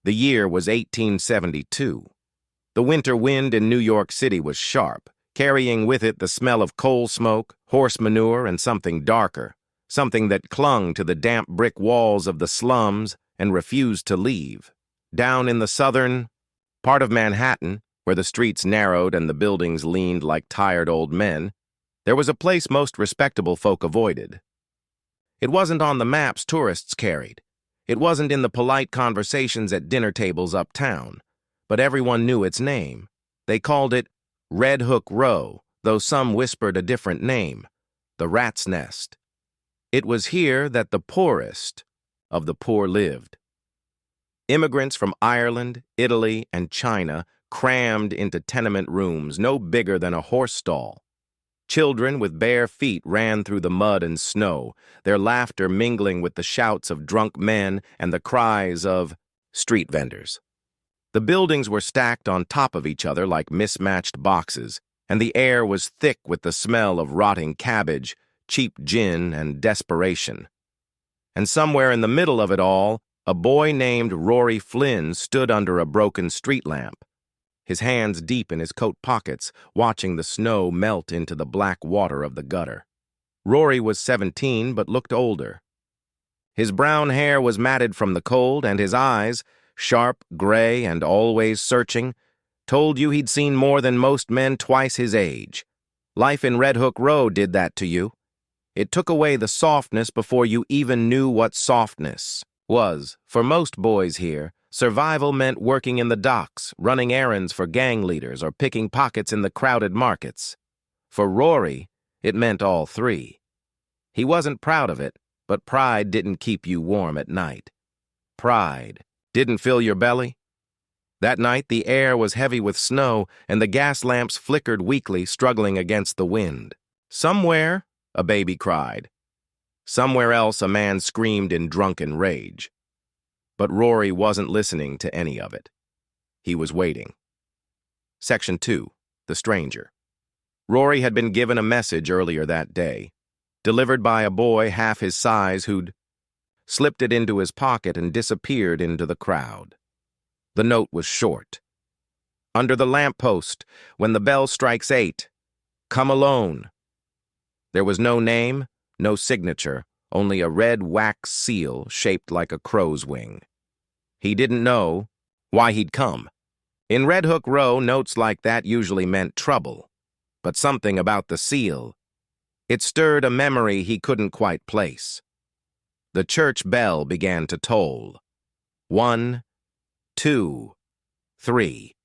The year was 1872. The winter wind in New York City was sharp, carrying with it the smell of coal smoke, horse manure, and something darker, something that clung to the damp brick walls of the slums and refused to leave. Down in the southern part of Manhattan, where the streets narrowed and the buildings leaned like tired old men, there was a place most respectable folk avoided. It wasn't on the maps tourists carried. It wasn't in the polite conversations at dinner tables uptown, but everyone knew its name. They called it Red Hook Row, though some whispered a different name, the Rat's Nest. It was here that the poorest of the poor lived. Immigrants from Ireland, Italy, and China crammed into tenement rooms no bigger than a horse stall. Children with bare feet ran through the mud and snow, their laughter mingling with the shouts of drunk men and the cries of street vendors. The buildings were stacked on top of each other like mismatched boxes, and the air was thick with the smell of rotting cabbage, cheap gin, and desperation. And somewhere in the middle of it all, a boy named Rory Flynn stood under a broken street lamp, his hands deep in his coat pockets, watching the snow melt into the black water of the gutter. Rory was 17, but looked older. His brown hair was matted from the cold, and his eyes, sharp, gray, and always searching, told you he'd seen more than most men twice his age. Life in Red Hook Row did that to you. It took away the softness before you even knew what softness was. For most boys here, survival meant working in the docks, running errands for gang leaders, or picking pockets in the crowded markets. For Rory, it meant all three. He wasn't proud of it, but pride didn't keep you warm at night. Pride didn't fill your belly. That night, the air was heavy with snow, and the gas lamps flickered weakly, struggling against the wind. Somewhere, a baby cried. Somewhere else, a man screamed in drunken rage. But Rory wasn't listening to any of it. He was waiting. Section 2. The Stranger. Rory had been given a message earlier that day, delivered by a boy half his size who'd slipped it into his pocket and disappeared into the crowd. The note was short. Under the lamppost, when the bell strikes 8, come alone. There was no name, no signature, only a red wax seal shaped like a crow's wing. He didn't know why he'd come. In Red Hook Row, notes like that usually meant trouble. But something about the seal, it stirred a memory he couldn't quite place. The church bell began to toll. 1, 2, 3.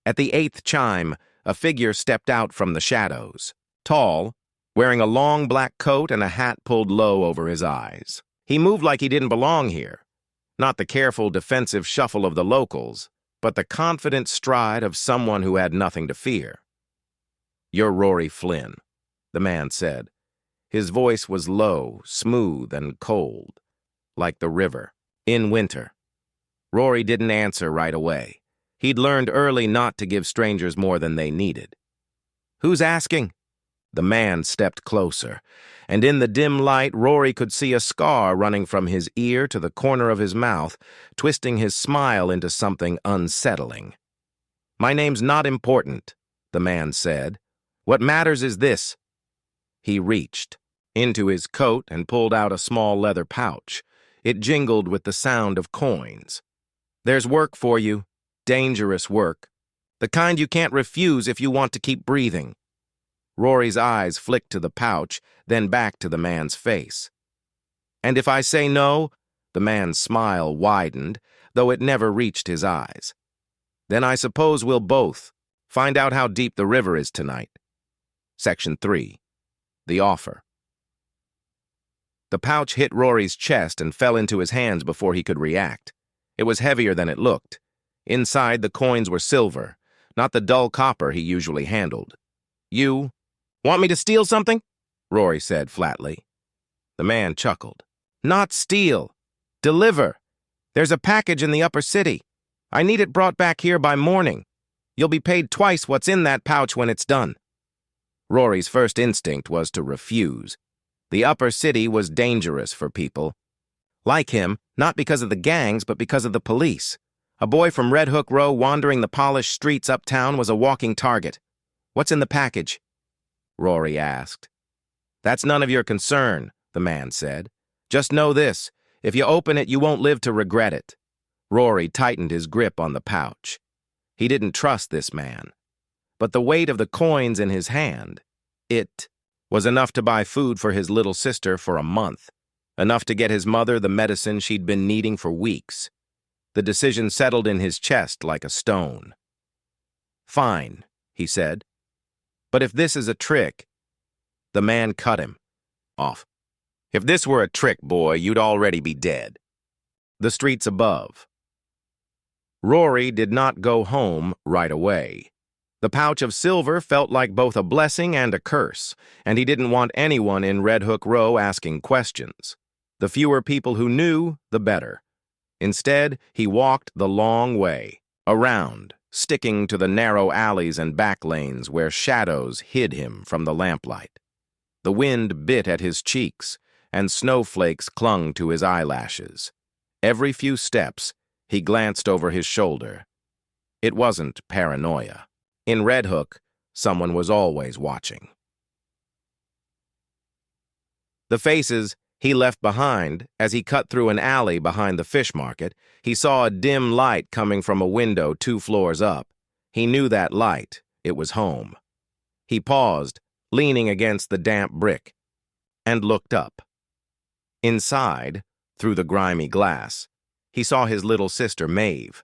At the 8th chime, a figure stepped out from the shadows, tall, wearing a long black coat and a hat pulled low over his eyes. He moved like he didn't belong here. Not the careful, defensive shuffle of the locals, but the confident stride of someone who had nothing to fear. "You're Rory Flynn," the man said. His voice was low, smooth, and cold, like the river, in winter. Rory didn't answer right away. He'd learned early not to give strangers more than they needed. "Who's asking?" The man stepped closer, and in the dim light, Rory could see a scar running from his ear to the corner of his mouth, twisting his smile into something unsettling. "My name's not important," the man said. "What matters is this." He reached into his coat and pulled out a small leather pouch. It jingled with the sound of coins. "There's work for you, dangerous work, the kind you can't refuse if you want to keep breathing." Rory's eyes flicked to the pouch, then back to the man's face. "And if I say no?" The man's smile widened, though it never reached his eyes. "Then I suppose we'll both find out how deep the river is tonight." Section 3. The Offer. The pouch hit Rory's chest and fell into his hands before he could react. It was heavier than it looked. Inside, the coins were silver, not the dull copper he usually handled. "You want me to steal something?" Rory said flatly. The man chuckled. "Not steal. Deliver. There's a package in the upper city. I need it brought back here by morning. You'll be paid twice what's in that pouch when it's done." Rory's first instinct was to refuse. The upper city was dangerous for people. Like him, not because of the gangs, but because of the police. A boy from Red Hook Row wandering the polished streets uptown was a walking target. "What's in the package?" Rory asked. "That's none of your concern," the man said. "Just know this, if you open it, you won't live to regret it." Rory tightened his grip on the pouch. He didn't trust this man. But the weight of the coins in his hand, it was enough to buy food for his little sister for a month, enough to get his mother the medicine she'd been needing for weeks. The decision settled in his chest like a stone. "Fine," he said. "But if this is a trick—" The man cut him off. "If this were a trick, boy, you'd already be dead." The streets above. Rory did not go home right away. The pouch of silver felt like both a blessing and a curse, and he didn't want anyone in Red Hook Row asking questions. The fewer people who knew, the better. Instead, he walked the long way, around, sticking to the narrow alleys and back lanes where shadows hid him from the lamplight. The wind bit at his cheeks, and snowflakes clung to his eyelashes. Every few steps, he glanced over his shoulder. It wasn't paranoia. In Red Hook, someone was always watching. The faces he left behind as he cut through an alley behind the fish market. He saw a dim light coming from a window 2 floors up. He knew that light. It was home. He paused, leaning against the damp brick, and looked up. Inside, through the grimy glass, he saw his little sister, Maeve.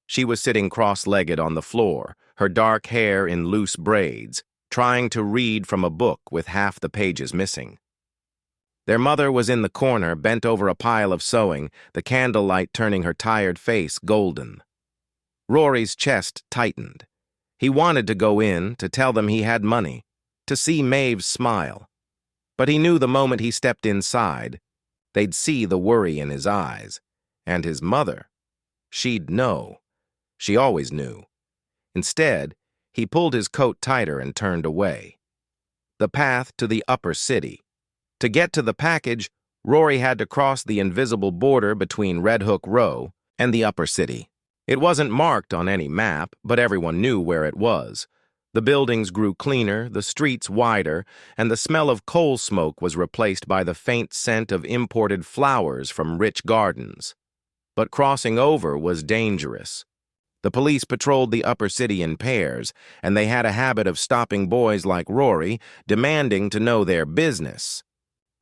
She was sitting cross-legged on the floor, her dark hair in loose braids, trying to read from a book with half the pages missing. Their mother was in the corner, bent over a pile of sewing, the candlelight turning her tired face golden. Rory's chest tightened. He wanted to go in, to tell them he had money, to see Maeve's smile. But he knew the moment he stepped inside, they'd see the worry in his eyes. And his mother, she'd know. She always knew. Instead, he pulled his coat tighter and turned away. The path to the upper city. To get to the package, Rory had to cross the invisible border between Red Hook Row and the upper city. It wasn't marked on any map, but everyone knew where it was. The buildings grew cleaner, the streets wider, and the smell of coal smoke was replaced by the faint scent of imported flowers from rich gardens. But crossing over was dangerous. The police patrolled the upper city in pairs, and they had a habit of stopping boys like Rory, demanding to know their business.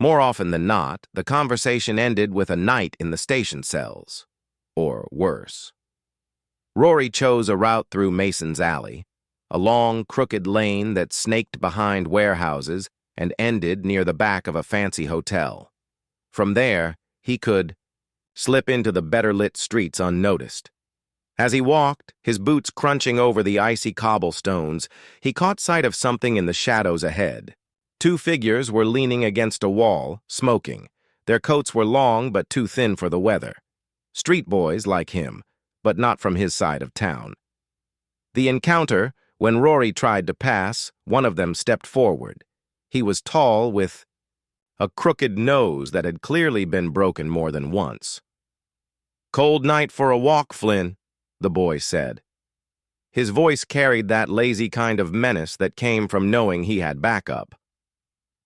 More often than not, the conversation ended with a night in the station cells. Or worse. Rory chose a route through Mason's Alley, a long, crooked lane that snaked behind warehouses and ended near the back of a fancy hotel. From there, he could slip into the better-lit streets unnoticed. As he walked, his boots crunching over the icy cobblestones, he caught sight of something in the shadows ahead. 2 figures were leaning against a wall, smoking. Their coats were long but too thin for the weather. Street boys like him, but not from his side of town. The encounter, when Rory tried to pass, one of them stepped forward. He was tall with a crooked nose that had clearly been broken more than once. "Cold night for a walk, Flynn," the boy said. His voice carried that lazy kind of menace that came from knowing he had backup.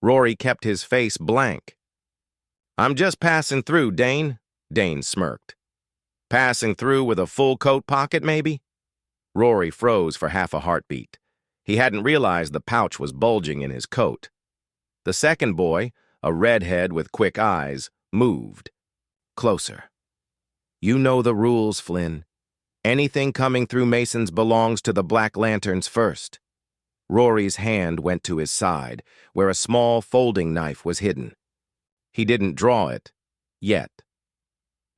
Rory kept his face blank. "I'm just passing through, Dane," Dane smirked. "Passing through with a full coat pocket, maybe?" Rory froze for half a heartbeat. He hadn't realized the pouch was bulging in his coat. The second boy, a redhead with quick eyes, moved. Closer. "You know the rules, Flynn. Anything coming through Mason's belongs to the Black Lanterns first." Rory's hand went to his side, where a small folding knife was hidden. He didn't draw it, yet.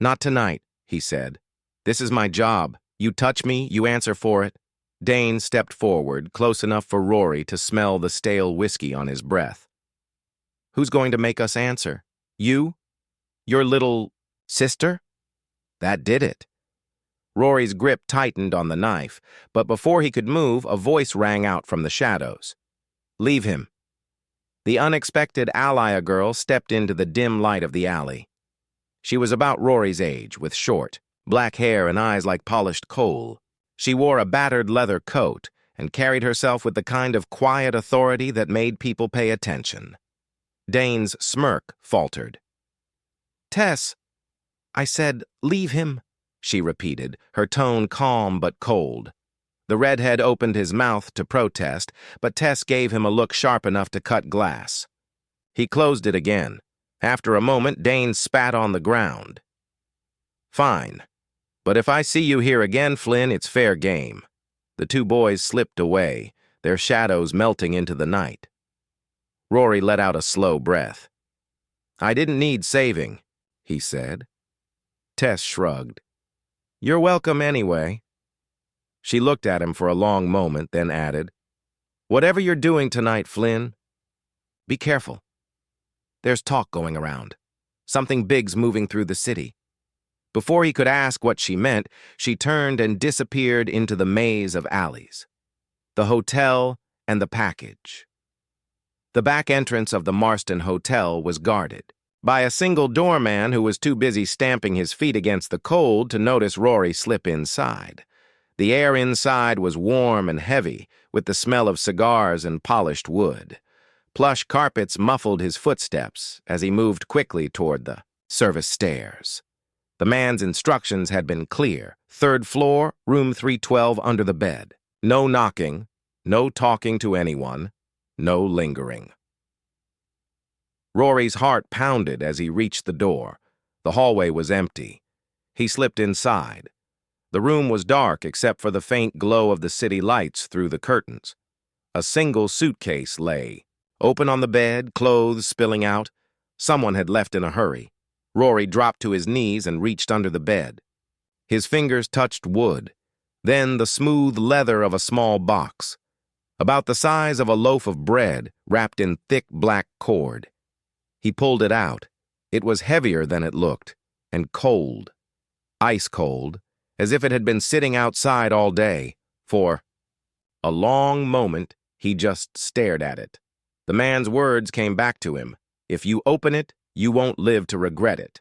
"Not tonight," he said. "This is my job. You touch me, you answer for it." Dane stepped forward, close enough for Rory to smell the stale whiskey on his breath. "Who's going to make us answer? You? Your little sister?" That did it. Rory's grip tightened on the knife, but before he could move, a voice rang out from the shadows. "Leave him." The unexpected Alaya girl stepped into the dim light of the alley. She was about Rory's age, with short, black hair and eyes like polished coal. She wore a battered leather coat and carried herself with the kind of quiet authority that made people pay attention. Dane's smirk faltered. "Tess," I said, "leave him," she repeated, her tone calm but cold. The redhead opened his mouth to protest, but Tess gave him a look sharp enough to cut glass. He closed it again. After a moment, Dane spat on the ground. "Fine. But if I see you here again, Flynn, it's fair game." The two boys slipped away, their shadows melting into the night. Rory let out a slow breath. "I didn't need saving," he said. Tess shrugged. "You're welcome anyway." She looked at him for a long moment, then added, "Whatever you're doing tonight, Flynn, be careful. There's talk going around. Something big's moving through the city." Before he could ask what she meant, she turned and disappeared into the maze of alleys. The hotel and the package. The back entrance of the Marston Hotel was guarded by a single doorman who was too busy stamping his feet against the cold to notice Rory slip inside. The air inside was warm and heavy, with the smell of cigars and polished wood. Plush carpets muffled his footsteps as he moved quickly toward the service stairs. The man's instructions had been clear. 3rd floor, room 312 under the bed. No knocking, no talking to anyone, no lingering. Rory's heart pounded as he reached the door. The hallway was empty. He slipped inside. The room was dark except for the faint glow of the city lights through the curtains. A single suitcase lay, open on the bed, clothes spilling out. Someone had left in a hurry. Rory dropped to his knees and reached under the bed. His fingers touched wood, then the smooth leather of a small box, about the size of a loaf of bread wrapped in thick black cord. He pulled it out. It was heavier than it looked, and cold, ice cold, as if it had been sitting outside all day. For a long moment, he just stared at it. The man's words came back to him. "If you open it, you won't live to regret it."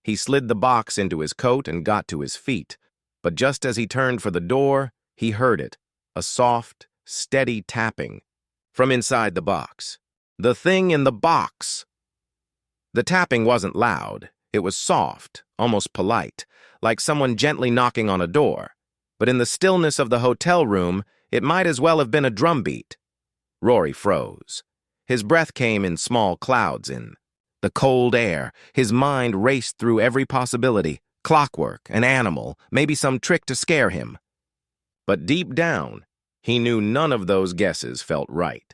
He slid the box into his coat and got to his feet, but just as he turned for the door, he heard it, a soft, steady tapping from inside the box. The thing in the box! The tapping wasn't loud. It was soft, almost polite, like someone gently knocking on a door. But in the stillness of the hotel room, it might as well have been a drumbeat. Rory froze. His breath came in small clouds in the cold air. His mind raced through every possibility, clockwork, an animal, maybe some trick to scare him. But deep down, he knew none of those guesses felt right.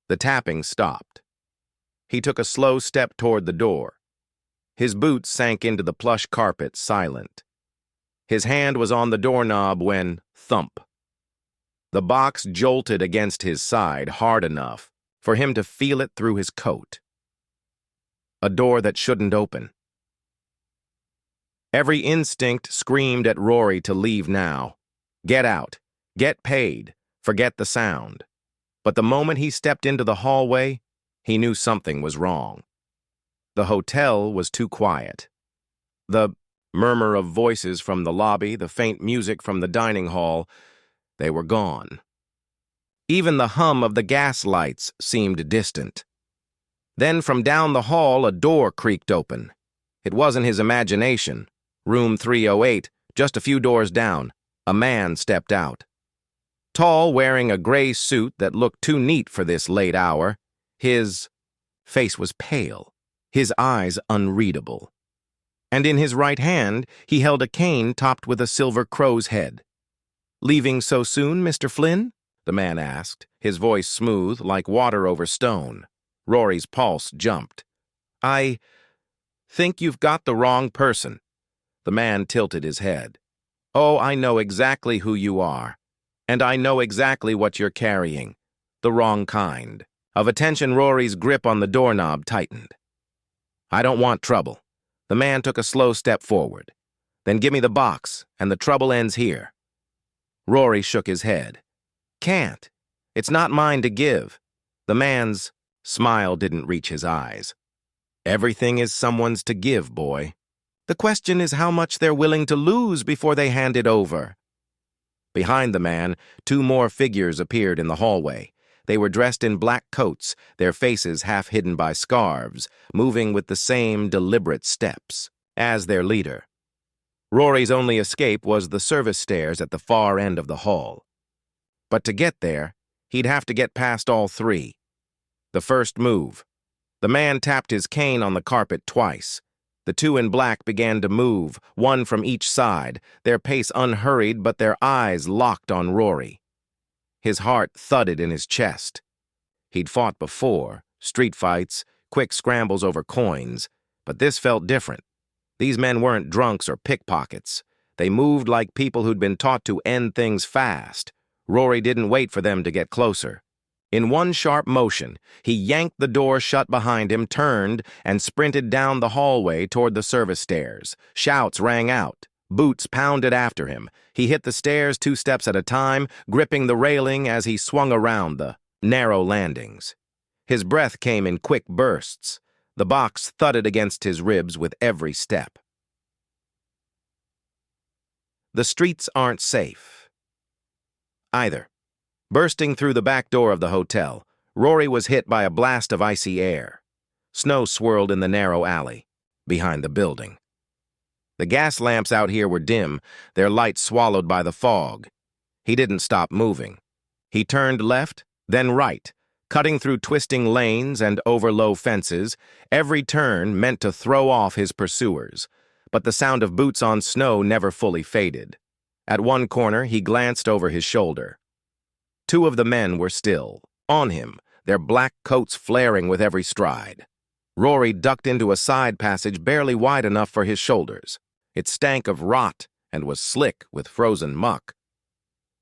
The tapping stopped. He took a slow step toward the door. His boots sank into the plush carpet, silent. His hand was on the doorknob when, thump. The box jolted against his side hard enough for him to feel it through his coat. A door that shouldn't open. Every instinct screamed at Rory to leave now. Get out. Get paid. Forget the sound. But the moment he stepped into the hallway, he knew something was wrong. The hotel was too quiet. The murmur of voices from the lobby, the faint music from the dining hall, they were gone. Even the hum of the gas lights seemed distant. Then from down the hall, a door creaked open. It wasn't his imagination. Room 308, just a few doors down, a man stepped out. Tall, wearing a gray suit that looked too neat for this late hour, his face was pale, his eyes unreadable. And in his right hand, he held a cane topped with a silver crow's head. "Leaving so soon, Mr. Flynn?" the man asked, his voice smooth like water over stone. Rory's pulse jumped. "I think you've got the wrong person." The man tilted his head. "Oh, I know exactly who you are. And I know exactly what you're carrying. The wrong kind." Of attention, Rory's grip on the doorknob tightened. "I don't want trouble." The man took a slow step forward. "Then give me the box, and the trouble ends here." Rory shook his head. "Can't. It's not mine to give." The man's smile didn't reach his eyes. Everything is someone's to give, boy. The question is how much they're willing to lose before they hand it over. Behind the man, two more figures appeared in the hallway. They were dressed in black coats, their faces half hidden by scarves, moving with the same deliberate steps as their leader. Rory's only escape was the service stairs at the far end of the hall. But to get there, he'd have to get past all three. The first move. The man tapped his cane on the carpet twice. The two in black began to move, one from each side, their pace unhurried but their eyes locked on Rory. His heart thudded in his chest. He'd fought before, street fights, quick scrambles over coins, but this felt different. These men weren't drunks or pickpockets. They moved like people who'd been taught to end things fast. Rory didn't wait for them to get closer. In one sharp motion, he yanked the door shut behind him, turned, and sprinted down the hallway toward the service stairs. Shouts rang out. Boots pounded after him. He hit the stairs 2 steps at a time, gripping the railing as he swung around the narrow landings. His breath came in quick bursts. The box thudded against his ribs with every step. The streets aren't safe either. Bursting through the back door of the hotel, Rory was hit by a blast of icy air. Snow swirled in the narrow alley behind the building. The gas lamps out here were dim, their light swallowed by the fog. He didn't stop moving. He turned left, then right, cutting through twisting lanes and over low fences, every turn meant to throw off his pursuers. But the sound of boots on snow never fully faded. At one corner, he glanced over his shoulder. 2 of the men were still, on him, their black coats flaring with every stride. Rory ducked into a side passage barely wide enough for his shoulders. It stank of rot and was slick with frozen muck.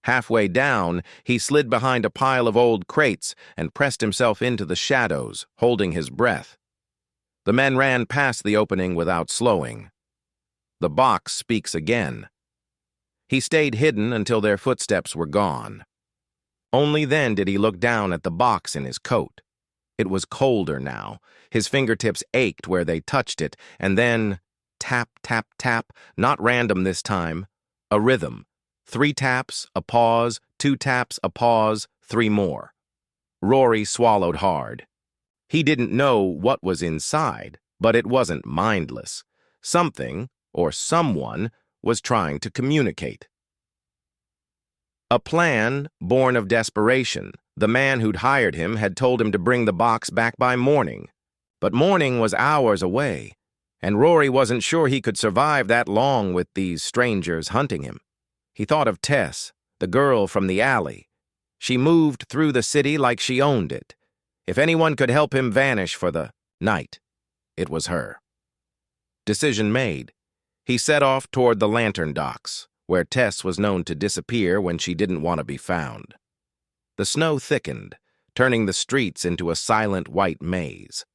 Halfway down, he slid behind a pile of old crates and pressed himself into the shadows, holding his breath. The men ran past the opening without slowing. The box speaks again. He stayed hidden until their footsteps were gone. Only then did he look down at the box in his coat. It was colder now. His fingertips ached where they touched it, and then tap, tap, tap, not random this time, a rhythm. 3 taps, a pause, 2 taps, a pause, 3 more. Rory swallowed hard. He didn't know what was inside, but it wasn't mindless. Something, or someone, was trying to communicate. A plan born of desperation. The man who'd hired him had told him to bring the box back by morning. But morning was hours away, and Rory wasn't sure he could survive that long with these strangers hunting him. He thought of Tess, the girl from the alley. She moved through the city like she owned it. If anyone could help him vanish for the night, it was her. Decision made. He set off toward the lantern docks, where Tess was known to disappear when she didn't want to be found. The snow thickened, turning the streets into a silent white maze.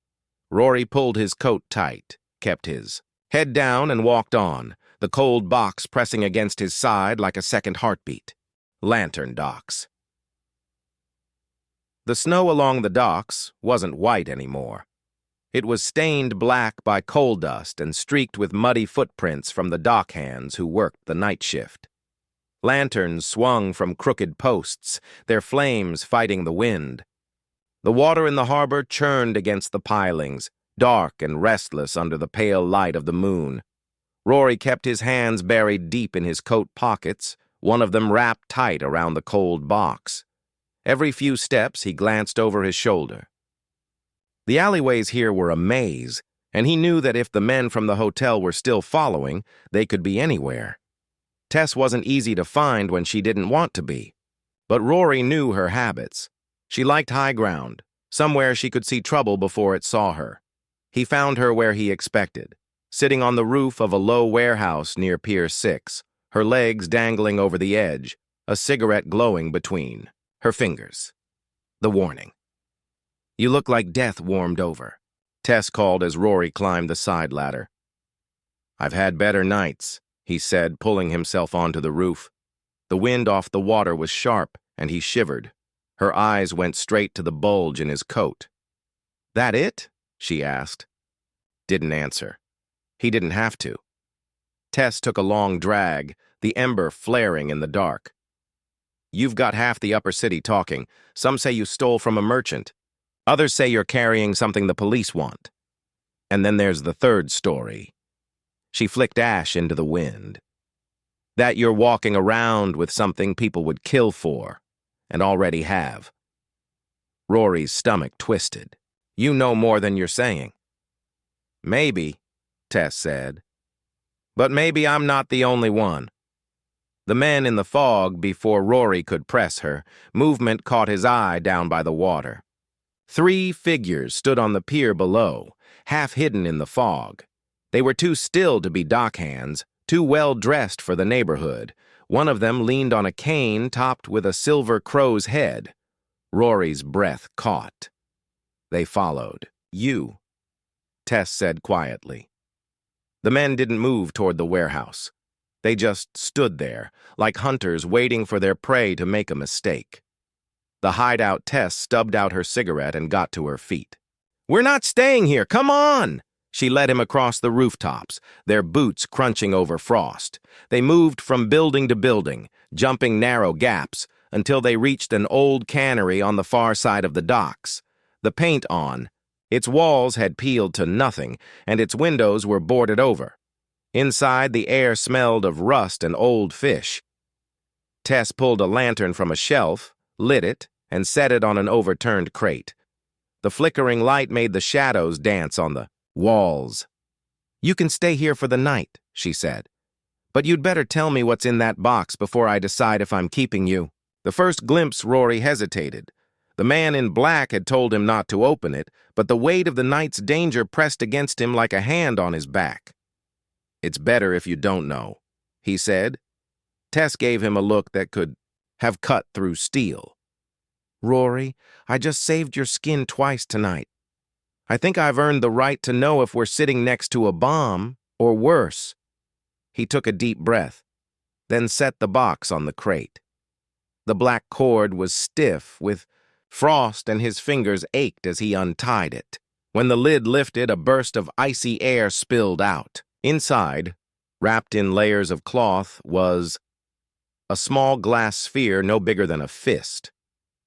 Rory pulled his coat tight, kept his head down, and walked on, the cold box pressing against his side like a second heartbeat. Lantern docks. The snow along the docks wasn't white anymore. It was stained black by coal dust and streaked with muddy footprints from the dock hands who worked the night shift. Lanterns swung from crooked posts, their flames fighting the wind. The water in the harbor churned against the pilings, dark and restless under the pale light of the moon. Rory kept his hands buried deep in his coat pockets, one of them wrapped tight around the cold box. Every few steps he glanced over his shoulder. The alleyways here were a maze, and he knew that if the men from the hotel were still following, they could be anywhere. Tess wasn't easy to find when she didn't want to be, but Rory knew her habits. She liked high ground, somewhere she could see trouble before it saw her. He found her where he expected, sitting on the roof of a low warehouse near Pier 6, her legs dangling over the edge, a cigarette glowing between her fingers. The warning. "You look like death warmed over," Tess called as Rory climbed the side ladder. "I've had better nights," he said, pulling himself onto the roof. The wind off the water was sharp, and he shivered. Her eyes went straight to the bulge in his coat. "That it?" she asked. Didn't answer. He didn't have to. Tess took a long drag, the ember flaring in the dark. You've got half the upper city talking. Some say you stole from a merchant. Others say you're carrying something the police want. And then there's the third story. She flicked ash into the wind. That you're walking around with something people would kill for, and already have. Rory's stomach twisted. You know more than you're saying. Maybe, Tess said. But maybe I'm not the only one. The men in the fog, before Rory could press her, movement caught his eye down by the water. 3 figures stood on the pier below, half hidden in the fog. They were too still to be dockhands, too well dressed for the neighborhood. One of them leaned on a cane topped with a silver crow's head. Rory's breath caught. They followed. You, Tess said quietly. The men didn't move toward the warehouse. They just stood there, like hunters waiting for their prey to make a mistake. The hideout Tess stubbed out her cigarette and got to her feet. We're not staying here, come on! She led him across the rooftops, their boots crunching over frost. They moved from building to building, jumping narrow gaps, until they reached an old cannery on the far side of the docks. The paint on. Its walls had peeled to nothing, and its windows were boarded over. Inside, the air smelled of rust and old fish. Tess pulled a lantern from a shelf, lit it, and set it on an overturned crate. The flickering light made the shadows dance on the walls. You can stay here for the night, she said. But you'd better tell me what's in that box before I decide if I'm keeping you. The first glimpse, Rory hesitated. The man in black had told him not to open it, but the weight of the night's danger pressed against him like a hand on his back. It's better if you don't know, he said. Tess gave him a look that could have cut through steel. Rory, I just saved your skin twice tonight. I think I've earned the right to know if we're sitting next to a bomb, or worse. He took a deep breath, then set the box on the crate. The black cord was stiff with frost and his fingers ached as he untied it. When the lid lifted, a burst of icy air spilled out. Inside, wrapped in layers of cloth, was a small glass sphere no bigger than a fist.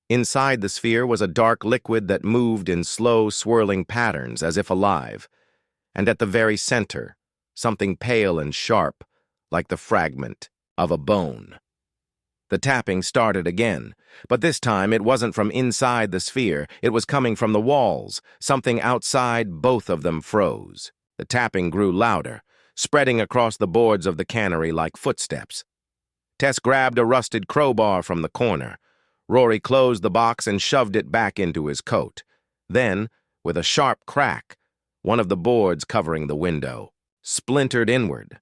Inside the sphere was a dark liquid that moved in slow, swirling patterns as if alive. And at the very center, something pale and sharp, like the fragment of a bone. The tapping started again, but this time it wasn't from inside the sphere, it was coming from the walls. Something outside both of them froze. The tapping grew louder, spreading across the boards of the cannery like footsteps. Tess grabbed a rusted crowbar from the corner. Rory closed the box and shoved it back into his coat. Then, with a sharp crack, one of the boards covering the window splintered inward.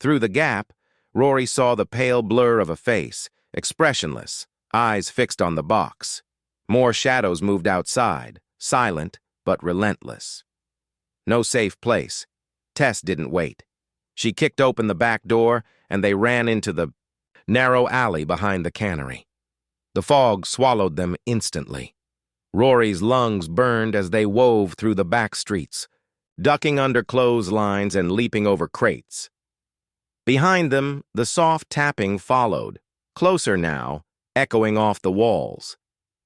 Through the gap, Rory saw the pale blur of a face, expressionless, eyes fixed on the box. More shadows moved outside, silent but relentless. No safe place. Tess didn't wait. She kicked open the back door, and they ran into the narrow alley behind the cannery. The fog swallowed them instantly. Rory's lungs burned as they wove through the back streets, ducking under clotheslines and leaping over crates. Behind them, the soft tapping followed, closer now, echoing off the walls.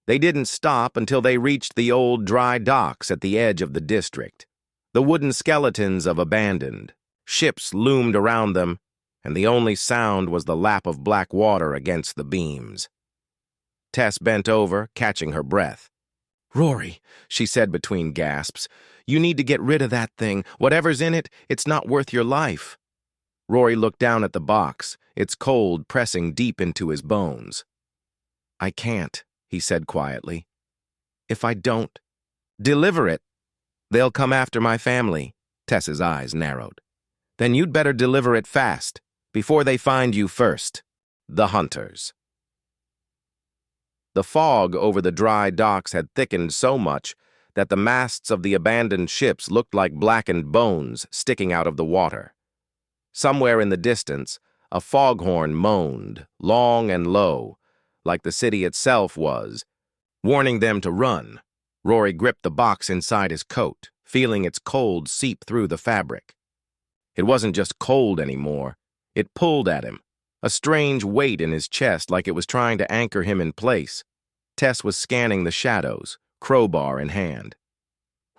They didn't stop until they reached the old dry docks at the edge of the district. The wooden skeletons of abandoned ships loomed around them, and the only sound was the lap of black water against the beams. Tess bent over, catching her breath. Rory, she said between gasps, you need to get rid of that thing. Whatever's in it, it's not worth your life. Rory looked down at the box, its cold pressing deep into his bones. I can't, he said quietly. If I don't deliver it, they'll come after my family. Tess's eyes narrowed. Then you'd better deliver it fast, before they find you first. The hunters. The fog over the dry docks had thickened so much that the masts of the abandoned ships looked like blackened bones sticking out of the water. Somewhere in the distance, a foghorn moaned, long and low, like the city itself was, warning them to run. Rory gripped the box inside his coat. feeling its cold seep through the fabric. It wasn't just cold anymore. It pulled at him, a strange weight in his chest like it was trying to anchor him in place. Tess was scanning the shadows, crowbar in hand.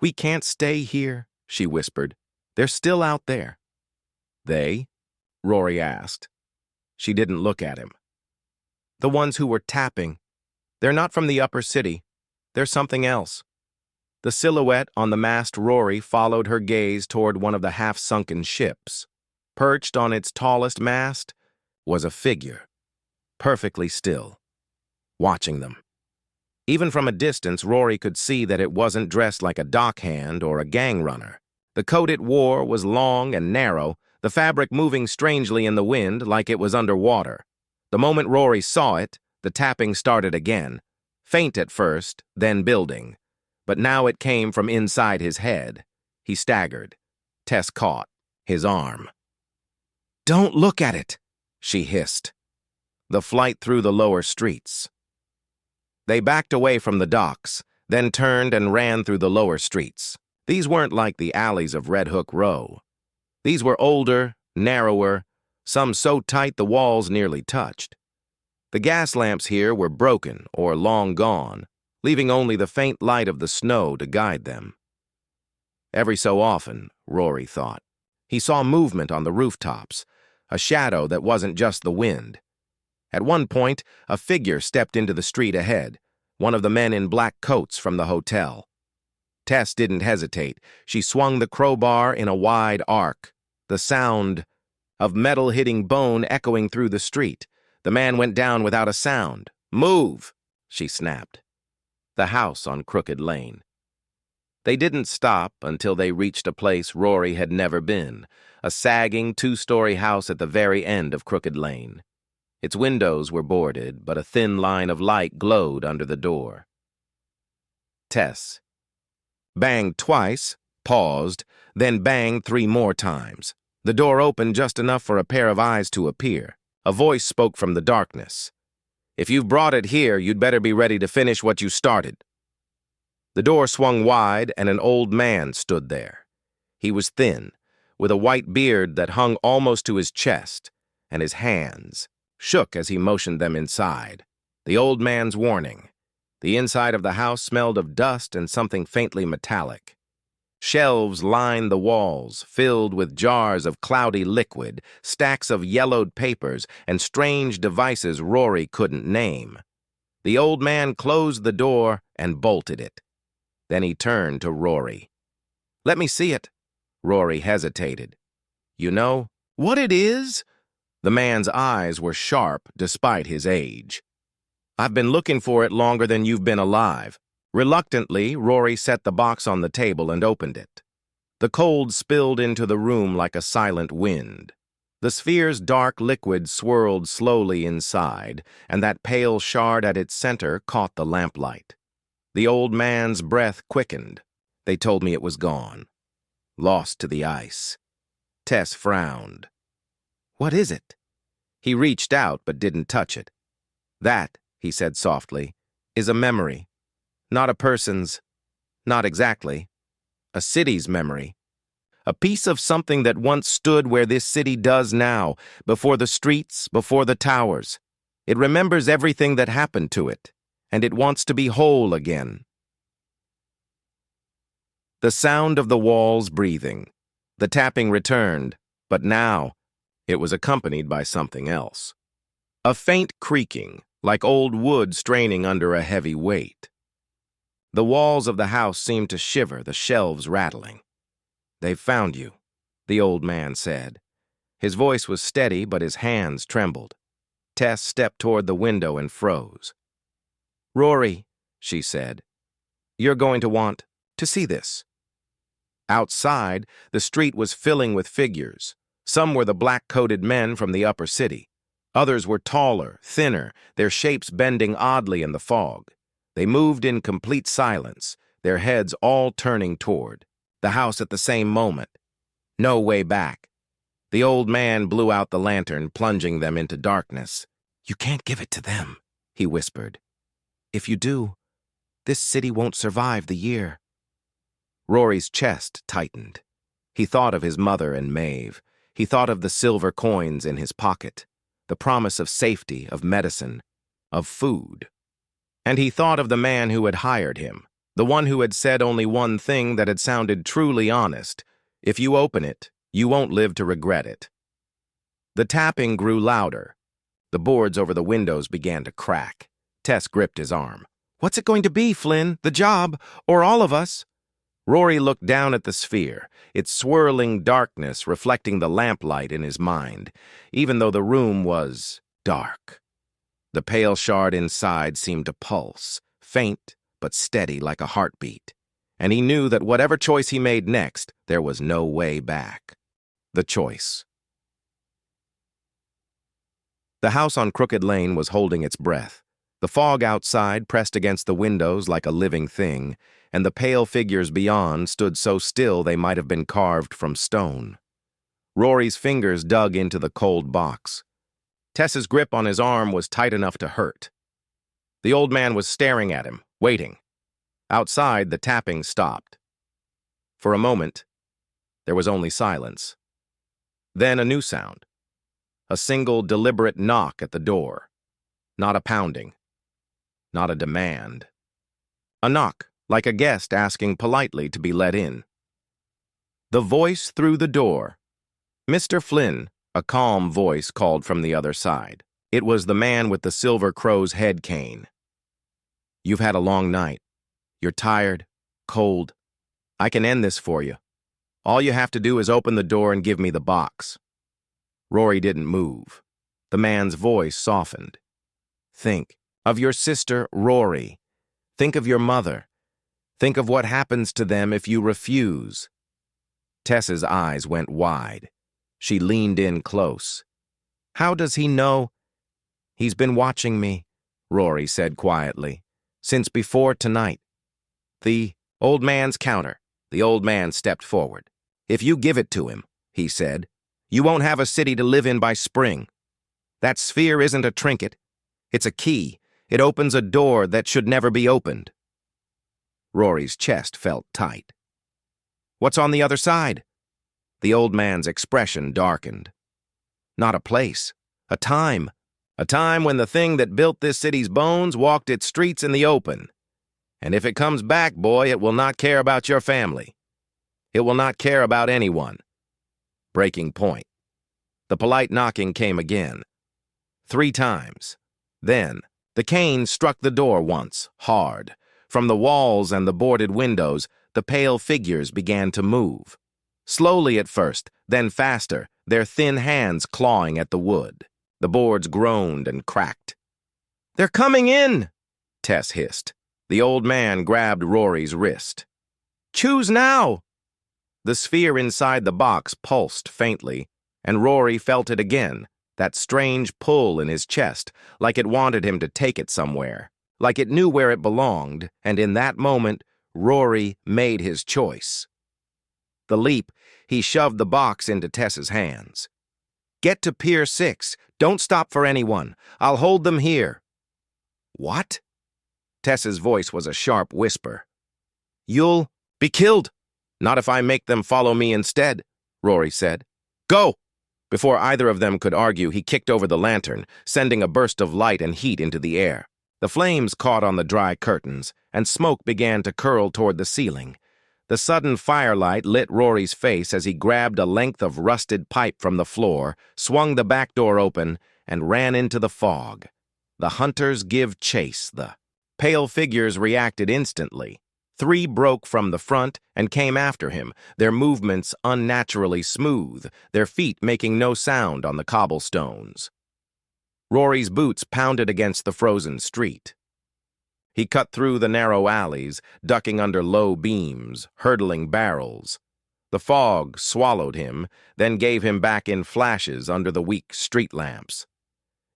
"We can't stay here," she whispered. "They're still out there." "They?" Rory asked. She didn't look at him. "The ones who were tapping. They're not from the upper city. They're something else." The silhouette on the mast Rory followed her gaze toward one of the half-sunken ships. Perched on its tallest mast was a figure, perfectly still, watching them. Even from a distance, Rory could see that it wasn't dressed like a dockhand or a gang runner. The coat it wore was long and narrow, the fabric moving strangely in the wind like it was underwater. The moment Rory saw it, the tapping started again, faint at first, then building. But now it came from inside his head. He staggered. Tess caught his arm. "Don't look at it," she hissed. The flight through the lower streets. They backed away from the docks, then turned and ran through the lower streets. These weren't like the alleys of Red Hook Row. These were older, narrower, some so tight the walls nearly touched. The gas lamps here were broken or long gone, leaving only the faint light of the snow to guide them. Every so often, Rory thought, he saw movement on the rooftops, a shadow that wasn't just the wind. At one point, a figure stepped into the street ahead, one of the men in black coats from the hotel. Tess didn't hesitate. She swung the crowbar in a wide arc, the sound of metal hitting bone echoing through the street. The man went down without a sound. "Move!" she snapped. The house on Crooked Lane. They didn't stop until they reached a place Rory had never been, a sagging two-story house at the very end of Crooked Lane. Its windows were boarded, but a thin line of light glowed under the door. Tess banged twice, paused, then banged 3 more times. The door opened just enough for a pair of eyes to appear. A voice spoke from the darkness. "If you've brought it here, you'd better be ready to finish what you started." The door swung wide, and an old man stood there. He was thin, with a white beard that hung almost to his chest, and his hands shook as he motioned them inside. The old man's warning. The inside of the house smelled of dust and something faintly metallic. Shelves lined the walls, filled with jars of cloudy liquid, stacks of yellowed papers, and strange devices Rory couldn't name. The old man closed the door and bolted it. Then he turned to Rory. "Let me see it." Rory hesitated. "You know what it is?" The man's eyes were sharp despite his age. "I've been looking for it longer than you've been alive." Reluctantly, Rory set the box on the table and opened it. The cold spilled into the room like a silent wind. The sphere's dark liquid swirled slowly inside, and that pale shard at its center caught the lamplight. The old man's breath quickened. "They told me it was gone. Lost to the ice." Tess frowned. "What is it?" He reached out but didn't touch it. "That," he said softly, "is a memory. Not a person's, not exactly. A city's memory. A piece of something that once stood where this city does now, before the streets, before the towers. It remembers everything that happened to it, and it wants to be whole again." The sound of the walls breathing. The tapping returned, but now it was accompanied by something else. A faint creaking, like old wood straining under a heavy weight. The walls of the house seemed to shiver, the shelves rattling. "They've found you," the old man said. His voice was steady, but his hands trembled. Tess stepped toward the window and froze. "Rory," she said, "you're going to want to see this." Outside, the street was filling with figures. Some were the black-coated men from the upper city. Others were taller, thinner, their shapes bending oddly in the fog. They moved in complete silence, their heads all turning toward the house at the same moment. No way back. The old man blew out the lantern, plunging them into darkness. "You can't give it to them," he whispered. "If you do, this city won't survive the year." Rory's chest tightened. He thought of his mother and Maeve. He thought of the silver coins in his pocket, the promise of safety, of medicine, of food. And he thought of the man who had hired him, the one who had said only one thing that had sounded truly honest: if you open it, you won't live to regret it. The tapping grew louder. The boards over the windows began to crack. Tess gripped his arm. "What's it going to be, Flynn? The job? Or all of us?" Rory looked down at the sphere, its swirling darkness reflecting the lamplight in his mind, even though the room was dark. The pale shard inside seemed to pulse, faint but steady like a heartbeat, and he knew that whatever choice he made next, there was no way back. The choice. The house on Crooked Lane was holding its breath. The fog outside pressed against the windows like a living thing, and the pale figures beyond stood so still they might have been carved from stone. Rory's fingers dug into the cold box. Tess's grip on his arm was tight enough to hurt. The old man was staring at him, waiting. Outside, the tapping stopped. For a moment, there was only silence. Then a new sound. A single deliberate knock at the door. Not a pounding. Not a demand. A knock, like a guest asking politely to be let in. The voice through the door. "Mr. Flynn," a calm voice called from the other side. It was the man with the silver crow's head cane. "You've had a long night. You're tired, cold. I can end this for you. All you have to do is open the door and give me the box." Rory didn't move. The man's voice softened. "Think of your sister, Rory. Think of your mother. Think of what happens to them if you refuse." Tess's eyes went wide. She leaned in close. "How does he know?" "He's been watching me," Rory said quietly, "since before tonight." The old man's counter. The old man stepped forward. "If you give it to him," he said, "you won't have a city to live in by spring. That sphere isn't a trinket. It's a key. It opens a door that should never be opened." Rory's chest felt tight. "What's on the other side?" The old man's expression darkened. "Not a place. A time. A time when the thing that built this city's bones walked its streets in the open. And if it comes back, boy, it will not care about your family. It will not care about anyone." Breaking point. The polite knocking came again. 3 times. Then, the cane struck the door once, hard. From the walls and the boarded windows, the pale figures began to move. Slowly at first, then faster, their thin hands clawing at the wood. The boards groaned and cracked. "They're coming in!" Tess hissed. The old man grabbed Rory's wrist. "Choose now!" The sphere inside the box pulsed faintly, and Rory felt it again, that strange pull in his chest, like it wanted him to take it somewhere, like it knew where it belonged, and in that moment, Rory made his choice. The leap, he shoved the box into Tess's hands. "Get to Pier 6. Don't stop for anyone. I'll hold them here." "What?" Tess's voice was a sharp whisper. "You'll be killed." "Not if I make them follow me instead," Rory said. "Go!" Before either of them could argue, he kicked over the lantern, sending a burst of light and heat into the air. The flames caught on the dry curtains, and smoke began to curl toward the ceiling. The sudden firelight lit Rory's face as he grabbed a length of rusted pipe from the floor, swung the back door open, and ran into the fog. The hunters give chase. The pale figures reacted instantly. 3 broke from the front and came after him, their movements unnaturally smooth, their feet making no sound on the cobblestones. Rory's boots pounded against the frozen street. He cut through the narrow alleys, ducking under low beams, hurdling barrels. The fog swallowed him, then gave him back in flashes under the weak street lamps.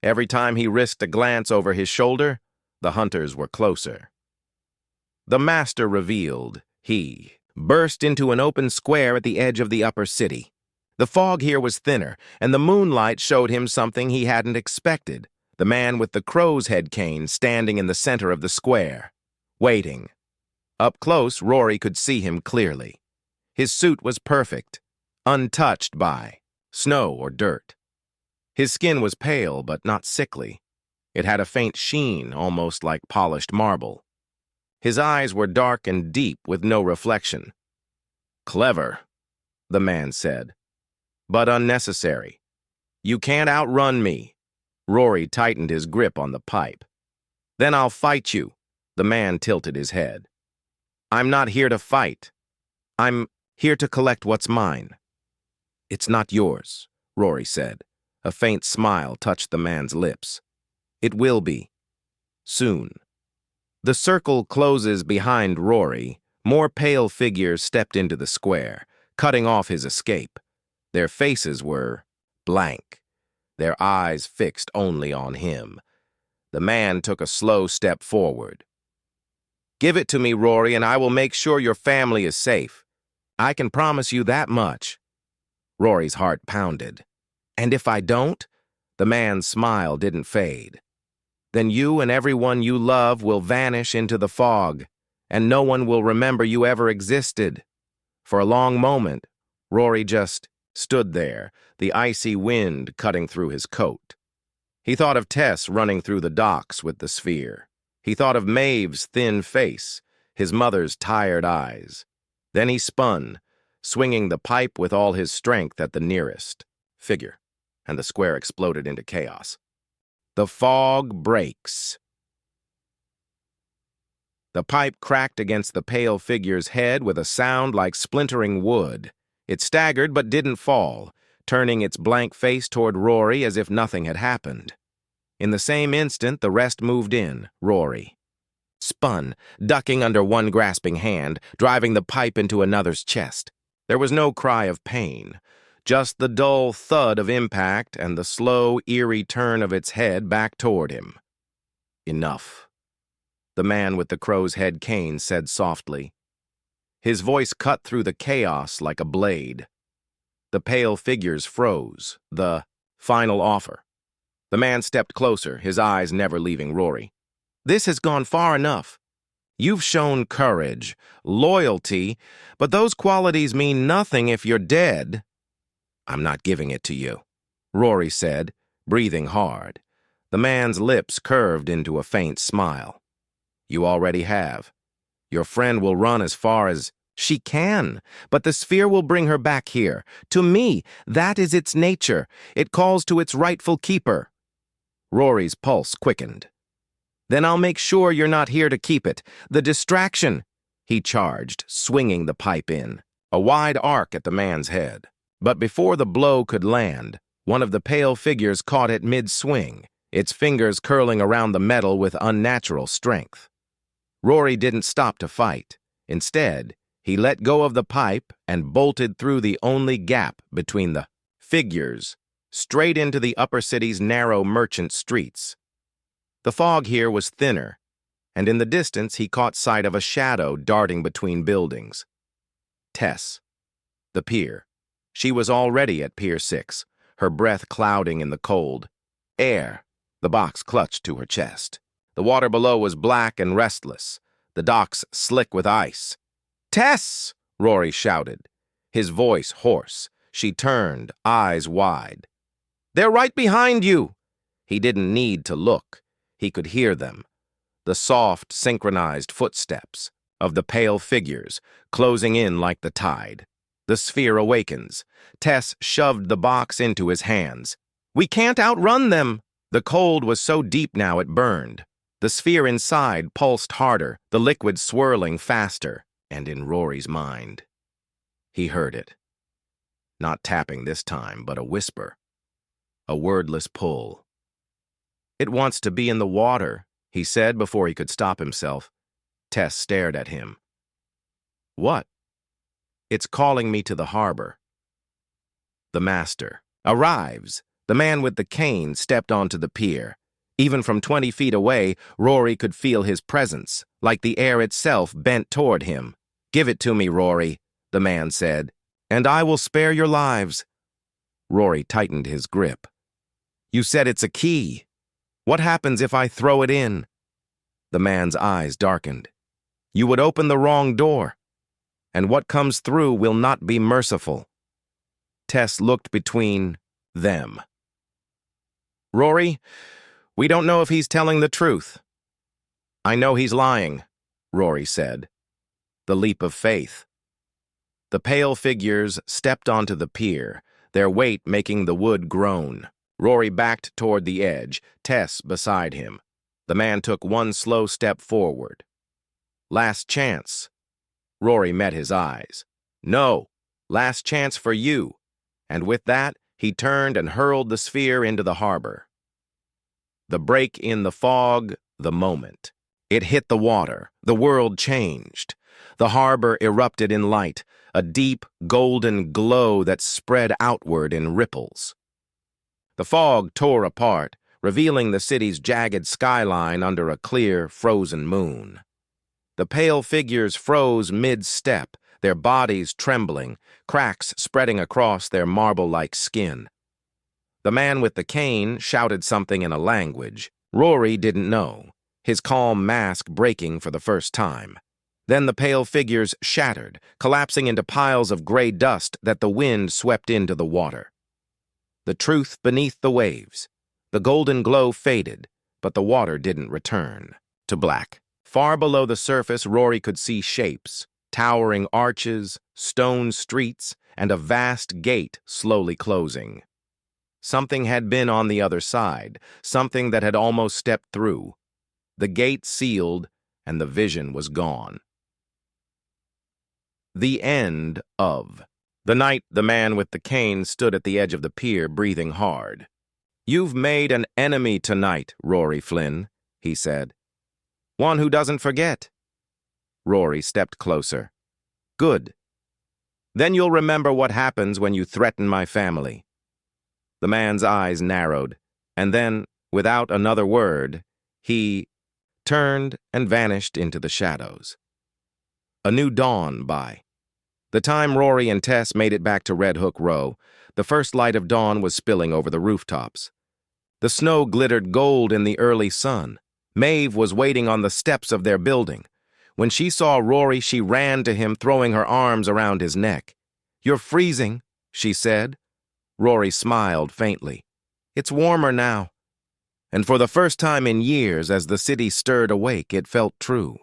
Every time he risked a glance over his shoulder, the hunters were closer. The master revealed, he burst into an open square at the edge of the upper city. The fog here was thinner, and the moonlight showed him something he hadn't expected. The man with the crow's head cane standing in the center of the square, waiting. Up close, Rory could see him clearly. His suit was perfect, untouched by snow or dirt. His skin was pale but not sickly. It had a faint sheen, almost like polished marble. His eyes were dark and deep with no reflection. "Clever," the man said, "but unnecessary. You can't outrun me." Rory tightened his grip on the pipe. "Then I'll fight you." The man tilted his head. "I'm not here to fight. I'm here to collect what's mine." "It's not yours," Rory said. A faint smile touched the man's lips. "It will be. Soon." The circle closes behind Rory. More pale figures stepped into the square, cutting off his escape. Their faces were blank, their eyes fixed only on him. The man took a slow step forward. "Give it to me, Rory, and I will make sure your family is safe. I can promise you that much." Rory's heart pounded. "And if I don't?" The man's smile didn't fade. "Then you and everyone you love will vanish into the fog, and no one will remember you ever existed." For a long moment, Rory just stood there, the icy wind cutting through his coat. He thought of Tess running through the docks with the sphere. He thought of Maeve's thin face, his mother's tired eyes. Then he spun, swinging the pipe with all his strength at the nearest figure, and the square exploded into chaos. The fog breaks. The pipe cracked against the pale figure's head with a sound like splintering wood. It staggered but didn't fall, turning its blank face toward Rory as if nothing had happened. In the same instant, the rest moved in. Rory spun, ducking under one grasping hand, driving the pipe into another's chest. There was no cry of pain, just the dull thud of impact and the slow, eerie turn of its head back toward him. "Enough," the man with the crow's head cane said softly. His voice cut through the chaos like a blade. The pale figures froze. The final offer. The man stepped closer, his eyes never leaving Rory. "This has gone far enough. You've shown courage, loyalty, but those qualities mean nothing if you're dead." "I'm not giving it to you," Rory said, breathing hard. The man's lips curved into a faint smile. "You already have. Your friend will run as far as she can, but the sphere will bring her back here. To me, that is its nature. It calls to its rightful keeper." Rory's pulse quickened. "Then I'll make sure you're not here to keep it. The distraction," he charged, swinging the pipe in, a wide arc at the man's head. But before the blow could land, one of the pale figures caught it mid-swing, its fingers curling around the metal with unnatural strength. Rory didn't stop to fight. Instead, he let go of the pipe and bolted through the only gap between the figures, straight into the upper city's narrow merchant streets. The fog here was thinner, and in the distance he caught sight of a shadow darting between buildings. Tess. The pier. She was already at Pier 6, her breath clouding in the cold. Air. The box clutched to her chest. The water below was black and restless, the docks slick with ice. "Tess!" Rory shouted, his voice hoarse. She turned, eyes wide. "They're right behind you!" He didn't need to look. He could hear them. The soft, synchronized footsteps of the pale figures, closing in like the tide. The sphere awakens. Tess shoved the box into his hands. "We can't outrun them!" The cold was so deep now it burned. The sphere inside pulsed harder, the liquid swirling faster, and in Rory's mind. He heard it. Not tapping this time, but a whisper. A wordless pull. "It wants to be in the water," he said before he could stop himself. Tess stared at him. "What?" "It's calling me to the harbor." The master arrives. The man with the cane stepped onto the pier. Even from 20 feet away, Rory could feel his presence, like the air itself bent toward him. "Give it to me, Rory," the man said, "and I will spare your lives." Rory tightened his grip. "You said it's a key. What happens if I throw it in?" The man's eyes darkened. You would open the wrong door, and what comes through will not be merciful. Tess looked between them. Rory, we don't know if he's telling the truth. I know he's lying, Rory said. The leap of faith. The pale figures stepped onto the pier, their weight making the wood groan. Rory backed toward the edge, Tess beside him. The man took one slow step forward. Last chance. Rory met his eyes. No, last chance for you. And with that, he turned and hurled the sphere into the harbor. The break in the fog, the moment. It hit the water. The world changed. The harbor erupted in light, a deep, golden glow that spread outward in ripples. The fog tore apart, revealing the city's jagged skyline under a clear, frozen moon. The pale figures froze mid-step, their bodies trembling, cracks spreading across their marble-like skin. The man with the cane shouted something in a language Rory didn't know, his calm mask breaking for the first time. Then the pale figures shattered, collapsing into piles of gray dust that the wind swept into the water. The truth beneath the waves. The golden glow faded, but the water didn't return to black. Far below the surface, Rory could see shapes, towering arches, stone streets, and a vast gate slowly closing. Something had been on the other side, something that had almost stepped through. The gate sealed, and the vision was gone. The end of. The night the man with the cane stood at the edge of the pier, breathing hard. You've made an enemy tonight, Rory Flynn, he said. One who doesn't forget. Rory stepped closer. Good. Then you'll remember what happens when you threaten my family. The man's eyes narrowed, and then, without another word, he turned and vanished into the shadows. A new dawn by. The time Rory and Tess made it back to Red Hook Row, the first light of dawn was spilling over the rooftops. The snow glittered gold in the early sun. Maeve was waiting on the steps of their building. When she saw Rory, she ran to him, throwing her arms around his neck. You're freezing, she said. Rory smiled faintly. It's warmer now. And for the first time in years, as the city stirred awake, it felt true.